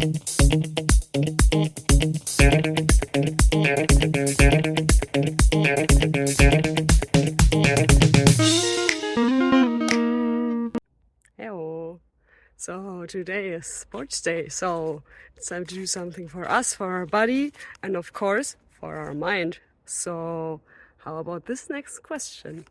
Hello. So today is sports day, so it's time to do something for us, for our body, and of course for our mind. So how about this next question?